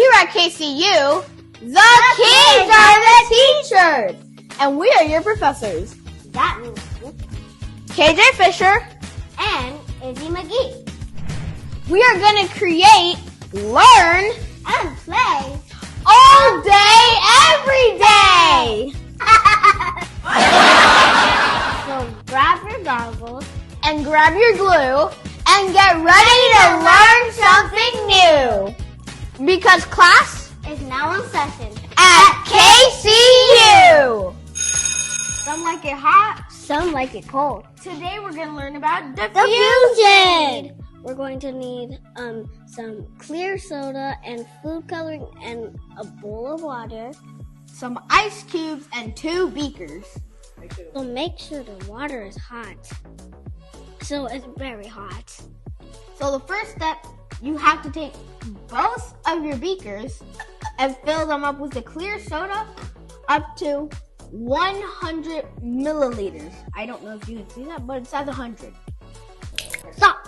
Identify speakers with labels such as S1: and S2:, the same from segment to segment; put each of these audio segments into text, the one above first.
S1: Here at KCU, the kids are the teachers, and we are your professors.
S2: That means
S1: KJ Fisher
S2: and Izzy McGee.
S1: We are going to create, learn,
S2: And play
S1: all day, every day.
S2: So grab your goggles
S1: And grab your glue and get ready to learn something new. Because class
S2: is now in session.
S1: at KCU.
S2: Some like it hot, some like it cold.
S1: Today we're going to learn about
S2: Diffusion! We're going to need some clear soda and food coloring and a bowl of water.
S1: some ice cubes, and 2 beakers.
S2: So make sure the water is hot. So it's very hot.
S1: So the first step, you have to take both of your beakers and fill them up with the clear soda up to 100 milliliters. I don't know if you can see that, but it says 100.
S2: Stop!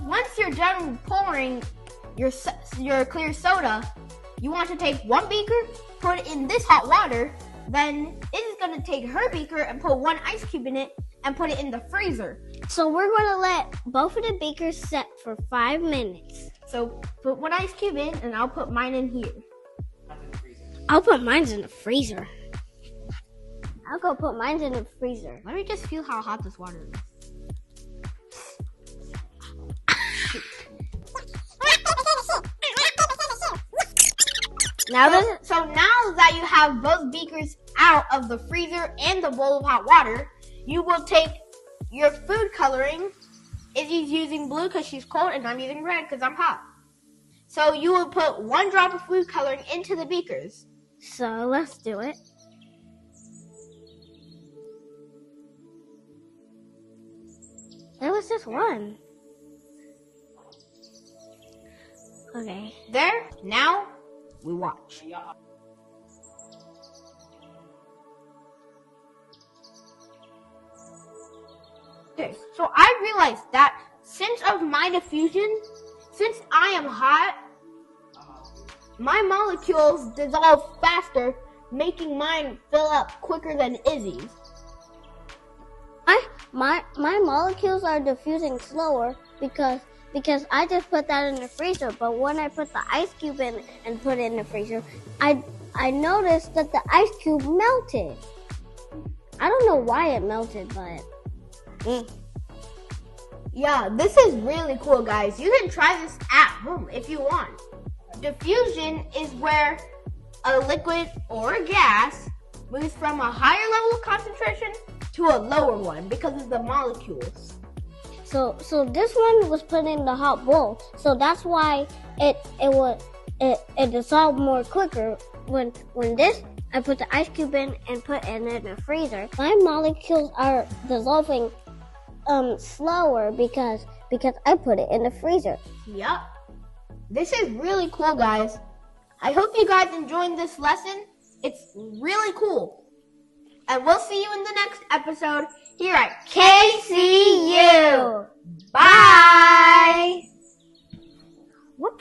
S1: Once you're done pouring your clear soda, you want to take 1 beaker, put it in this hot water, then Izzy's going to take her beaker and put 1 ice cube in it and put it in the freezer.
S2: So we're going to let both of the beakers set for 5 minutes.
S1: So put 1 ice cube in and I'll put mine in here.
S2: I'll put mine in the freezer. I'll go put mine in the freezer.
S1: Let me just feel how hot this water is. So now that you have both beakers out of the freezer and the bowl of hot water, you will take your food coloring. Izzy's using blue because she's cold, and I'm using red because I'm hot. So you will put 1 drop of food coloring into the beakers.
S2: So let's do it. There was just 1. Okay.
S1: There, now we watch. Okay, so I realized that since of my diffusion, since I am hot, my molecules dissolve faster, making mine fill up quicker than Izzy's.
S2: My molecules are diffusing slower because I just put that in the freezer. But when I put the ice cube in and put it in the freezer, I noticed that the ice cube melted. I don't know why it melted, but
S1: Yeah, this is really cool, guys. You can try this at home if you want. Diffusion is where a liquid or a gas moves from a higher level of concentration to a lower one because of the molecules.
S2: So this one was put in the hot bowl. So that's why it dissolved more quicker. When this I put the ice cube in and put it in the freezer. My molecules are dissolving slower because I put it in the freezer.
S1: Yep. This is really cool, guys. I hope you guys enjoyed this lesson. It's really cool. And we'll see you in the next episode here at KCU. Bye. Whoop.